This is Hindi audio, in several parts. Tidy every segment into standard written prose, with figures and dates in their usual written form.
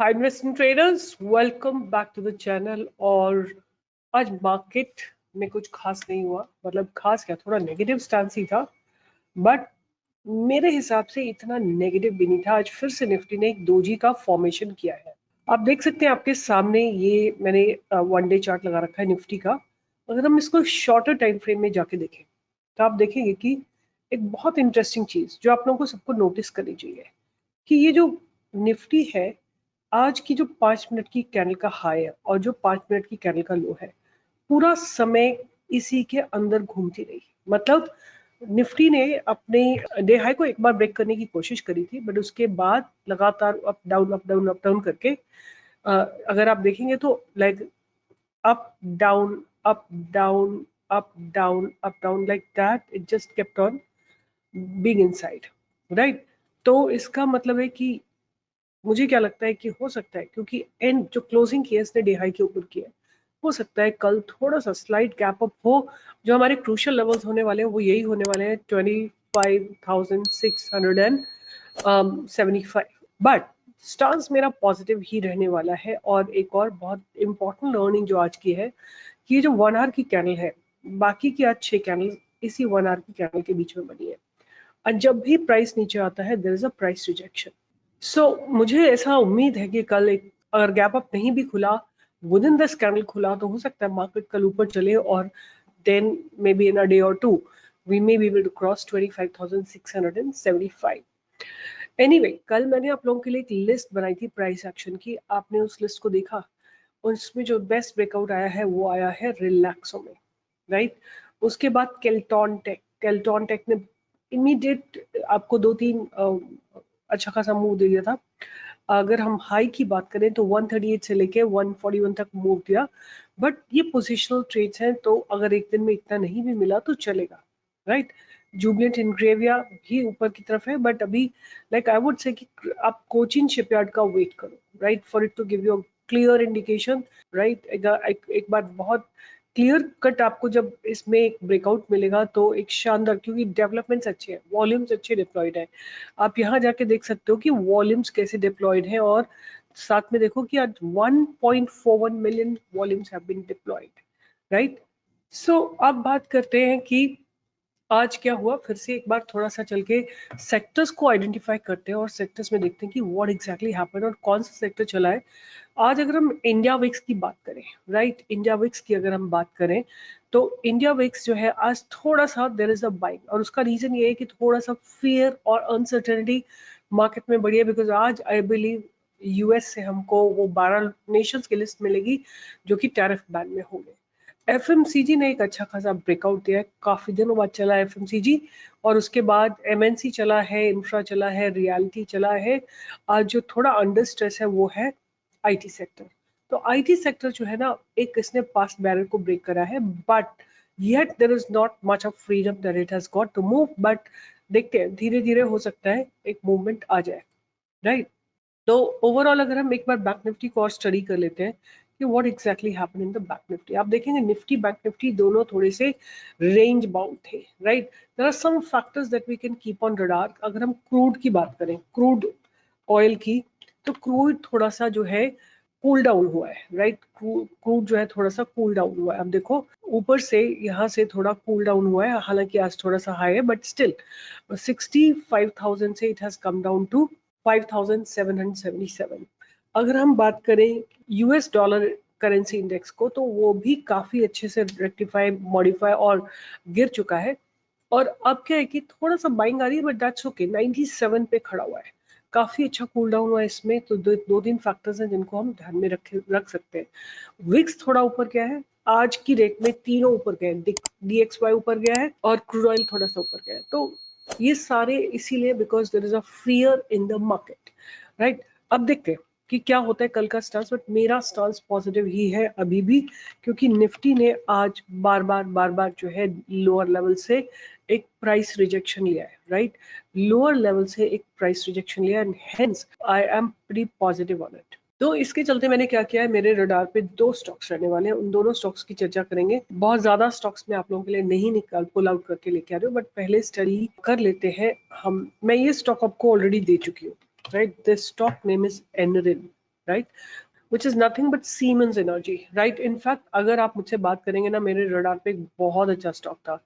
Hi investment traders, welcome back to the channel. और आज मार्केट में कुछ खास नहीं हुआ, मतलब खास क्या, थोड़ा नेगेटिव स्टांस ही था, बट मेरे हिसाब से इतना नेगेटिव भी नहीं था। आज फिर से निफ्टी ने एक डोजी का फॉर्मेशन किया है। आप देख सकते हैं आपके सामने, ये मैंने वन डे चार्ट लगा रखा है निफ्टी का। अगर हम इसको शॉर्टर टाइम फ्रेम में जाके देखें तो आप देखेंगे कि एक बहुत इंटरेस्टिंग चीज जो आप लोगों को सबको नोटिस करनी चाहिए कि ये जो निफ्टी है, आज की जो 5 मिनट की कैंडल का हाई है और जो 5 मिनट की कैंडल का लो है, पूरा समय इसी के अंदर घूमती रही। मतलब निफ्टी ने अपने डे हाई को एक बार ब्रेक करने की कोशिश करी थी, बट उसके बाद लगातार up down up down up down करके अगर आप देखेंगे तो like up down up down up down up down, like that it just kept on being inside, right. तो इसका मतलब है कि मुझे क्या लगता है कि हो सकता है, क्योंकि एंड जो क्लोजिंग किया इसने डे हाई के ऊपर किया, हो सकता है कल थोड़ा सा स्लाइट गैप अप हो। जो हमारे क्रूशियल लेवल्स होने वाले हैं वो यही होने वाले हैं 25,675, बट स्टांस मेरा पॉजिटिव ही रहने वाला है। और एक और बहुत इंपॉर्टेंट लर्निंग जो आज की है कि ये जो 1 आवर की कैंडल है, बाकी की आज 6 कैंडल इसी 1 आवर की कैंडल के बीच में बनी है। और जब भी प्राइस नीचे आता है there is a price rejection. So मुझे ऐसा उम्मीद है कि कल एक अगर गैप अप नहीं भी खुला, विद इन दिस कैंडल खुला, तो हो सकता है मार्केट कल ऊपर चले और then may be in a day or two we may be able to cross 25,675। Anyway, कल मैंने आप लोगों के लिए एक लिस्ट बनाई थी प्राइस एक्शन की, आपने उस लिस्ट को देखा? और उसमें जो बेस्ट ब्रेकआउट आया है वो आया है रिलैक्सो में, राइट। उसके बाद केल्टॉन टेक ने इमीडिएट आपको 2-3 अच्छा खासा मूव दे दिया था। अगर हम हाई की बात करें तो 138 से लेके 141 तक मूव दिया, बट ये पोजिशनल ट्रेड्स हैं, तो अगर एक दिन में इतना नहीं भी मिला तो चलेगा, राइट। जुबिलेंट इनग्रेविया भी ऊपर की तरफ है, बट अभी लाइक आई वुड से कि आप कोचिन शिपयार्ड का वेट करो, right, for it to give you clear indication, right. एक बार बहुत क्लियर कट आपको जब इसमें एक ब्रेकआउट मिलेगा तो एक शानदार, क्योंकि डेवलपमेंट्स अच्छे हैं, वॉल्यूम्स अच्छे डिप्लॉयड है। आप यहाँ जाके देख सकते हो कि वॉल्यूम्स कैसे डिप्लॉयड हैं, और साथ में देखो कि आज 1.41 million volumes have been deployed, right. सो अब बात करते हैं कि आज क्या हुआ। फिर से एक बार थोड़ा सा चल के सेक्टर्स को आइडेंटिफाई करते हैं और सेक्टर्स में देखते हैं कि व्हाट एग्जैक्टली हैपेंड और कौन सा सेक्टर चला है। आज अगर हम इंडिया विक्स की बात करें, राइट, इंडिया विक्स की अगर हम बात करें तो इंडिया विक्स जो है आज थोड़ा सा देयर इज अ बाइंग, और उसका रीजन ये है कि थोड़ा सा फियर और अनसर्टेनिटी मार्केट में बढ़ी है, बिकॉज आज आई बिलीव यूएस से हमको वो 12 नेशंस की लिस्ट मिलेगी जो कि टैरिफ बैन में होंगे। एफएमसीजी ने एक अच्छा खासा ब्रेकआउट दिया है, काफी दिनों बाद चला है एफएमसीजी, और उसके बाद एमएनसी चला है, इंफ्रा चला है, रियलिटी चला है। आज जो थोड़ा अंडर स्ट्रेस है वो है आईटी सेक्टर। तो आईटी सेक्टर जो है ना, एक इसने पास्ट बैरियर को ब्रेक करा है, but yet there is not much of freedom that it has got to move. But देखते हैं, धीरे धीरे हो सकता है एक मूवमेंट आ जाए, राइट। तो ओवरऑल अगर हम एक बार बैंक निफ्टी को और स्टडी कर लेते हैं कि what exactly happened in the bank Nifty, आप देखेंगे निफ्टी बैंक निफ्टी दोनों थोड़े से रेंज बाउंड थे, right. There are some factors that we can keep on radar. अगर हम क्रूड की बात करें, क्रूड ऑयल की, तो क्रूड थोड़ा सा जो है कूल डाउन हुआ है, राइट। क्रूड जो है थोड़ा सा कूल डाउन हुआ है। अब देखो ऊपर से यहाँ से थोड़ा कूल डाउन हुआ है, हालांकि आज थोड़ा सा हाई है, बट स्टिल 65,000 से it has come down to 5,777। अगर हम बात करें यूएस डॉलर करेंसी इंडेक्स को, तो वो भी काफी अच्छे से रेक्टिफाई, मॉडिफाई और गिर चुका है। और अब क्या है कि थोड़ा सा बाइंग आ रही है, बट दैट्स ओके, 97 पे खड़ा हुआ है, काफी अच्छा कूल डाउन हुआ है इसमें। तो दो तीन फैक्टर्स हैं जिनको हम ध्यान में रख सकते हैं। विक्स थोड़ा ऊपर गया है, आज की रेट में तीनों ऊपर गए हैं, डीएक्सवाई ऊपर गया है और क्रूड ऑयल थोड़ा सा ऊपर गया है। तो ये सारे इसीलिए because there is a fear in the market, right. अब देखते हैं कि क्या होता है कल का स्टांस, बट मेरा स्टांस पॉजिटिव ही है अभी भी, क्योंकि निफ्टी ने आज बार बार जो है लोअर लेवल से एक प्राइस रिजेक्शन लिया है, राइट। लोअर लेवल से एक प्राइस रिजेक्शन लिया, and hence I am pretty positive on it. तो इसके चलते मैंने क्या किया है, मेरे रडार पे 2 स्टॉक्स रहने वाले हैं, उन दोनों स्टॉक्स की चर्चा करेंगे। बहुत ज्यादा स्टॉक्स में आप लोगों के लिए नहीं निकाल पुल आउट करके लेके आ रहे हो, बट पहले स्टडी कर लेते हैं हम। मैं ये स्टॉक आपको ऑलरेडी दे चुकी हूँ, right. This stock name is Enrin, right, which is nothing but Siemens Energy, right. In fact अगर आप मुझसे बात करेंगे ना, मेरे रडार पे एक बहुत अच्छा स्टॉक था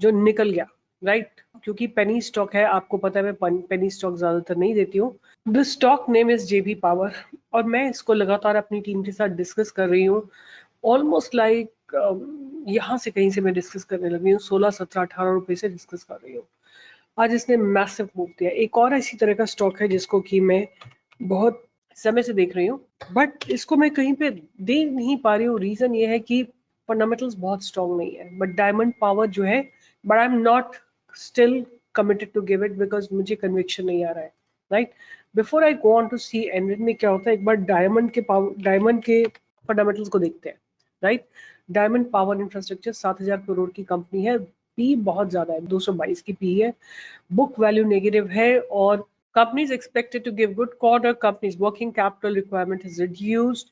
जो निकल गया, राइट। क्योंकि पेनी स्टॉक है, आपको पता है मैं पेनी स्टॉक ज्यादातर नहीं देती हूँ। The stock name is JB power, और मैं इसको लगातार अपनी टीम के साथ डिस्कस कर रही हूँ। ऑलमोस्ट लाइक यहाँ से कहीं से मैं डिस्कस करने लगी हूँ, 16, 17, 18 रुपए से डिस्कस कर रही हूँ। आज इसने मैसिव मूव दिया। एक और इसी तरह का स्टॉक है जिसको कि मैं बहुत समय से देख रही हूँ, बट इसको मैं कहीं पे दे नहीं पा रही हूँ। रीजन ये है कि फंडामेंटल्स बहुत स्ट्रॉन्ग नहीं है। बट डायमंड पावर जो है, but I am not still committed to give it because मुझे कन्विक्शन नहीं आ रहा है, right. Before I go on to see Enrin में क्या होता है, एक बार डायमंड के फंडामेंटल्स को देखते हैं, right. Diamond power infrastructure 7,000 crore की कंपनी है। पी बहुत ज्यादा है, 222 की पी है। बुक वैल्यू नेगेटिव है, और companies expected to give good quarter, companies working capital requirement is reduced।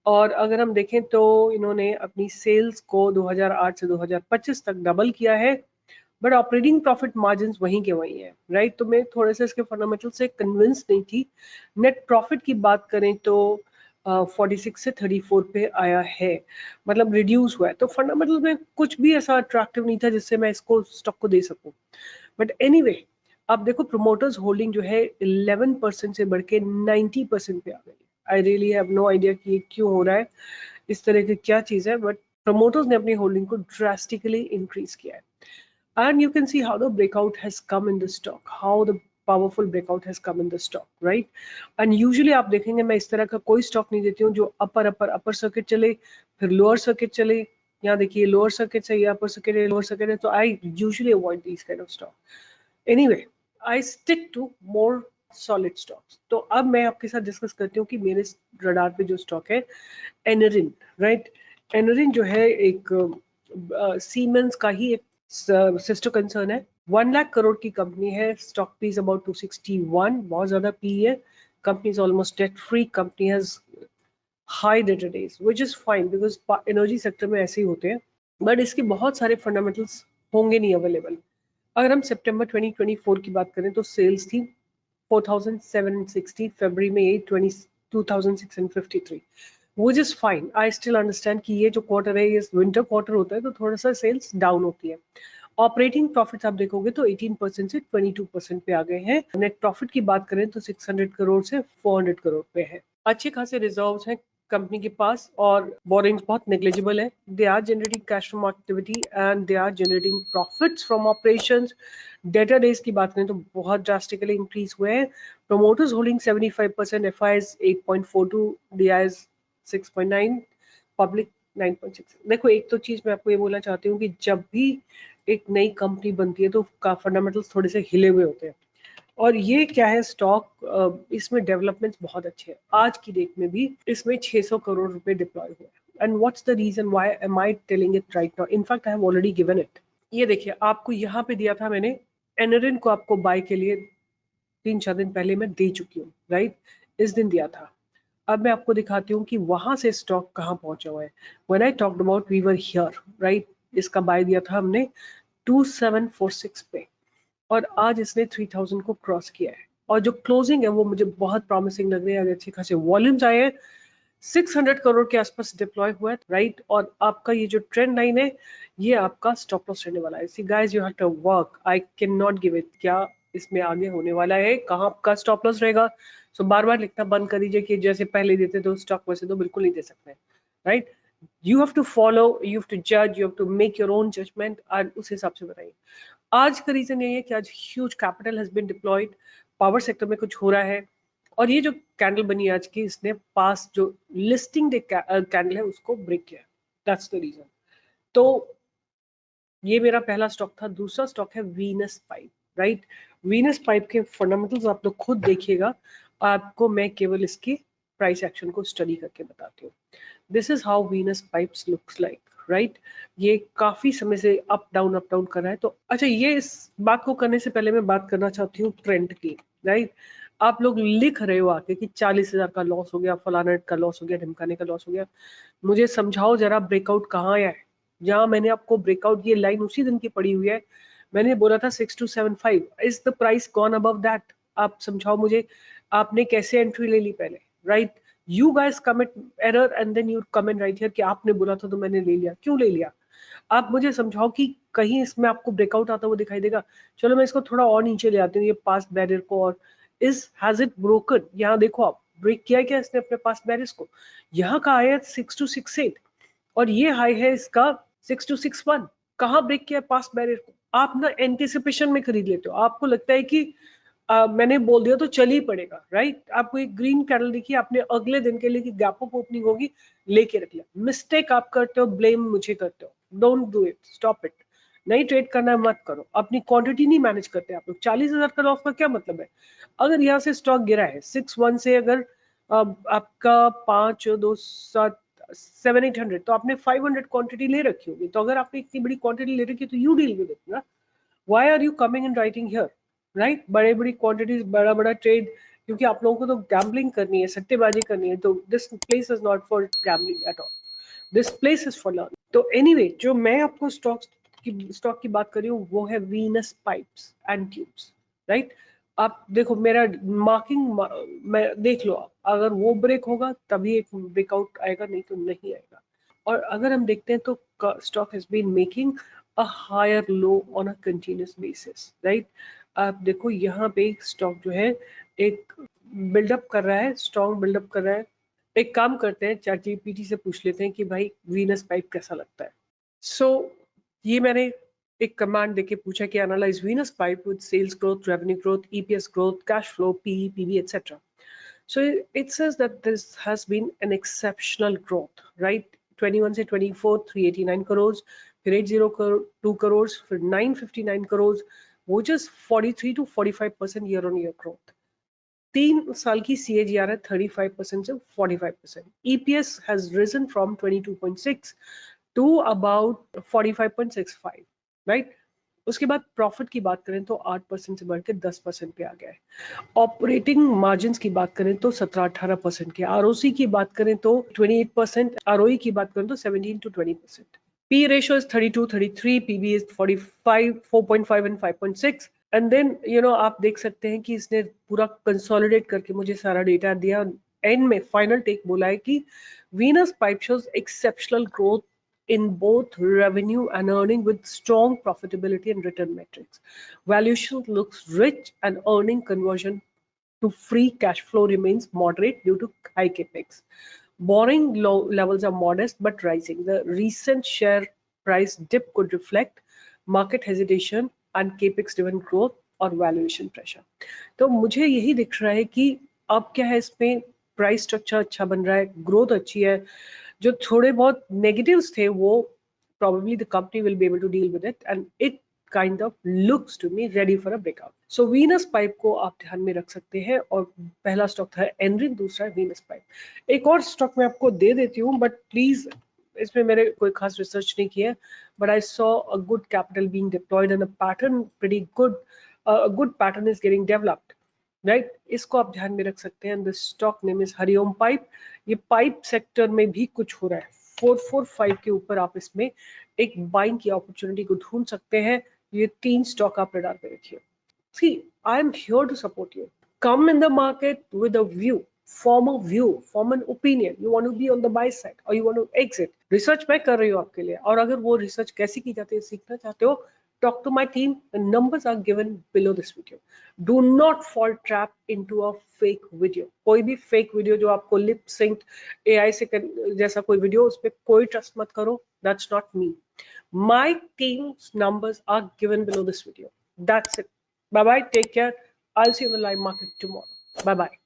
और अगर हम देखें तो इन्होंने अपनी सेल्स को 2008 से 2025 तक डबल किया है, बट ऑपरेटिंग प्रॉफिट मार्जिन वहीं के वहीं है, राइट। तो मैं थोड़े से इसके फंडामेंटल से कन्विंस नहीं थी। नेट प्रॉफिट की बात करें तो 46 से 34 पे आया है, मतलब रिड्यूस हुआ है। तो फंडामेंटल में कुछ भी ऐसा अट्रैक्टिव नहीं था जिससे मैं इसको स्टॉक को दे सकूं। बट एनीवे, अब देखो प्रमोटर्स होल्डिंग जो है 11% से बढ़ के 90% पे आ गई। I really have no idea कि ये क्यों हो रहा है, इस तरह की क्या चीज है, बट प्रमोटर्स ने अपनी होल्डिंग को ड्रास्टिकली इंक्रीज किया है। And you can see how the breakout has come in the stock, how the powerful breakout has come in the stock, right? And usually आप देखेंगे मैं इस तरह का कोई स्टॉक नहीं देती हूँ जो अपर सर्किट चले फिर लोअर सर्किट चले। यहाँ देखिए लोअर सर्किट से अपर सर्किट है, लोअर सर्किट है, तो I usually avoid this kind of stock. Anyway, I stick to more solid stocks. तो अब मैं आपके साथ डिस्कस करती हूँ कि मेरे रडार पे जो स्टॉक है एनरिन, राइट। एनरिन जो है एक सीमेंस का ही एक सिस्टर कंसर्न है। 1 लाख करोड़ की कंपनी है। स्टॉक पी इज अबाउट 261, बहुत ज्यादा पी है। Company is almost debt free. Company has high debtor days which is fine because energy sector में ऐसे ही होते हैं, बट इसके बहुत सारे फंडामेंटल्स होंगे नहीं अवेलेबल। अगर हम सितंबर 2024 की बात करें तो सेल्स थी 4,760, फरवरी में 2,653, which is fine. I still understand कि ये जो क्वार्टर है ये विंटर क्वार्टर होता है तो थोड़ा सा सेल्स डाउन होती है। ऑपरेटिंग प्रॉफिट आप देखोगे तो 18% से 22% पे आ गए हैं। नेट प्रॉफिट की बात करें तो 600 करोड़ से 400 करोड़ पे है। अच्छे खासे रिजर्व्स हैं कंपनी के पास, और बोरिंग्स बहुत नेग्लिजिबल है। They are generating cash from activity and they are generating profits from operations. Debtor days की बात करें तो बहुत ड्रास्टिकली इंक्रीज हुए हैं। Promoters holding 75%, FIIs 8.42, DIIs 6.9, public 9.6। देखो एक तो चीज मैं आपको ये बोलना चाहती हूँ कि जब भी एक नई कंपनी बनती है तो फंडामेंटल्स थोड़े से हिले हुए होते हैं, और ये क्या है स्टॉक, इसमें डेवलपमेंट्स बहुत अच्छे हैं। आज की डेट में भी इसमें 600 करोड़ रुपए डिप्लॉय हुए हैं। And what's the reason why am I telling it right now, in fact I have already given it. ये देखिए आपको यहाँ पे दिया था मैंने, एनरिन को आपको बाय के लिए 3-4 दिन पहले मैं दे चुकी हूँ, राइट। इस दिन दिया था। अब मैं आपको दिखाती हूँ कि वहां से स्टॉक कहाँ पहुंचा हुआ है। When I talked about we were here, right. इसका बाय दिया था हमने 2746 पे, और आज इसने 3000 को क्रॉस किया है। और जो क्लोजिंग है वो मुझे बहुत प्रॉमिसिंग लग रही है। अच्छे खासे वॉल्यूम्स आए हैं, 600 करोड़ के आसपास डिप्लॉय हुआ है, राइट। और आपका ये जो ट्रेंड लाइन है ये आपका स्टॉप लॉस रहने वाला है। See guys, you have to work, I can not give it. क्या इसमें आगे होने वाला है, कहाँ आपका स्टॉप लॉस रहेगा। सो बार बार लिखना बंद कर दीजिए कि जैसे पहले देते तो स्टॉक वैसे तो बिल्कुल नहीं दे सकते, right. You have to follow, you have to जज, you have to make your own judgement, और उस हिसाब से बताइए। आज का रीजन यही है कि आज huge capital has been deployed, power sector में कुछ हो रहा है, और ये जो कैंडल बनी आज की, इसने पास जो लिस्टिंग डे कैंडल है उसको ब्रेक किया। That's the reason. तो ये मेरा पहला स्टॉक था। दूसरा स्टॉक है Venus pipe, right. Venus pipe के फंडामेंटल्स आप लोग खुद देखिएगा, आपको मैं केवल इसकी प्राइस एक्शन को स्टडी करके बताती हूँ। This is how Venus pipes looks like, right. ये काफी समय से अप डाउन कर रहा है। तो अच्छा, ये इस बात को करने से पहले मैं बात करना चाहती हूँ ट्रेंड की, राइट। आप लोग लिख रहे हो आके कि 40,000 का लॉस हो गया, फलाना का लॉस हो गया, ढिमकाने का लॉस हो गया। मुझे समझाओ जरा ब्रेकआउट कहाँ आया है। जहां मैंने आपको ब्रेकआउट, ये लाइन उसी दिन की पड़ी हुई है, मैंने बोला था 6275, is the price gone above that. आप समझाओ मुझे, आपने कैसे एंट्री ले ली पहले, right. You guys commit error and then you comment right here कि आपने बोला था तो मैंने ले लिया। क्यों ले लिया? आप मुझे समझाओ कि कहीं इसमें आपको ब्रेकआउट आता हुआ दिखाई देगा। चलो मैं इसको थोड़ा और नीचे ले आती हूँ, ये पास्ट बैरियर को, और इज हैज इट ब्रोकन? यहाँ देखो आप, ब्रेक किया क्या इसने अपने पास्ट बैरियर्स को? यहाँ का आया 6268 और ये हाई है इसका 6261। कहाँ ब्रेक किया पास्ट बैरियर को? आप ना एंटिसिपेशन में खरीद लेते हो, आपको लगता है कि मैंने बोल दिया तो चल ही पड़ेगा, राइट? आपको एक ग्रीन कैंडल दिखी, आपने अगले दिन के लिए कि गैप अप ओपनिंग होगी लेके रख लिया। मिस्टेक आप करते हो, ब्लेम मुझे करते हो। Don't do it, stop it. नहीं ट्रेड करना है मत करो। अपनी क्वांटिटी नहीं मैनेज करते आप लोग। 40,000 का लॉस का क्या मतलब है? अगर यहाँ से स्टॉक गिरा है 61 से, अगर आपका 5, 2, 7, 700-800, तो आपने 500 क्वांटिटी ले रखी होगी। तो अगर आपने इतनी बड़ी क्वांटिटी ले रखी है तो यू डील विद इट ना। Why are you coming and writing here, right? बड़े बड़ी क्वांटिटीज, बड़ा बड़ा ट्रेड, क्योंकि आप लोगों को तो गैम्बलिंग करनी है, सट्टेबाजी करनी है। तो this place is not for gambling at all, this place is for learning. तो एनीवे, जो मैं आपको स्टॉक की बात कर रही हूँ वो है Venus pipes and tubes, right? आप देखो मेरा मार्किंग, मैं देख लो, अगर वो ब्रेक होगा तभी एक ब्रेकआउट आएगा, नहीं तो नहीं आएगा। और अगर हम देखते हैं तो stock has been making a higher low on a continuous basis, right? आप देखो यहाँ पे स्टॉक जो है एक बिल्डअप कर रहा है, स्ट्रॉन्ग बिल्डअप कर रहा है। एक काम करते हैं, चैट जीपीटी से पूछ लेते हैं कि भाई वीनस पाइप कैसा लगता है। सो ये मैंने एक कमांड देके पूछा कि analyse Venus pipe with sales growth, revenue growth, EPS growth, cash flow, PE, PV, etcetera. So it says that this has been an exceptional growth, right? 21 से 24, 389 crores, फिर 802 crores, फिर 959 crores, which is 43 to 45% year on year growth. 3 साल की CAGR है 35% से 45%. EPS has risen from 22.6 to about 45.65, right? उसके बाद प्रॉफिट की बात करें तो 8% से बढ़ के 10% पे आ गया है। ऑपरेटिंग मार्जिन की बात करें तो 17-18% के, आरओसी की बात करें तो 28%, आरओई की बात करें तो 17 to 20%. P ratio is 32, 33, PB is 45, 4.5 and 5.6. And then आप देख सकते हैं कि इसने पूरा कंसोलिडेट करके मुझे सारा डेटा दिया। एंड में फाइनल टेक बोला है कि Venus pipe shows exceptional growth in both revenue and earning with strong profitability and return metrics. Valuation looks rich and earning conversion to free cash flow remains moderate due to high capex. Borrowing levels are modest but rising. The recent share price dip could reflect market hesitation and capex driven growth और वैल्यूएशन प्रेशर। तो मुझे यही दिख रहा है कि अब क्या है, इसमें प्राइस स्ट्रक्चर अच्छा बन रहा है, ग्रोथ अच्छी है। जो थोड़े बहुत नेगेटिव्स थे वो probably the company will be able to deal with it and it kind of looks to me ready for a breakout. So Venus Pipe को आप ध्यान में रख सकते हैं। और पहला स्टॉक था एनरिन, दूसरा है Venus Pipe। एक और स्टॉक मैं आपको दे देती हूँ, बट प्लीज इसमें मैंने कोई खास रिसर्च नहीं किया, but I saw a good capital being deployed and a pattern pretty good, a good pattern is getting developed, right? इसको आप ध्यान में रख सकते हैं। The stock name is Hariom pipe. ये पाइप सेक्टर में भी कुछ हो रहा है। 445 के ऊपर आप इसमें एक बाइंग की अपॉर्चुनिटी को ढूंढ सकते हैं। ये 3 स्टॉक आप रडार पे रखिए। See, I am here to support you. Come in the market with a view, form an opinion. You want to be on the buy side or you want to exit. Research मैं कर रही हूँ आपके लिए, और अगर वो रिसर्च कैसी की जाती है सीखना चाहते हो, talk to my team. The numbers are given below this video. Do not fall trap into a fake video. कोई भी fake video जो आपको lip synced AI से जैसा कोई वीडियो, उस पर कोई ट्रस्ट मत करो. That's not me. My team's numbers are given below this video. That's it. Bye bye. Take care. I'll see you in the live market tomorrow. Bye bye.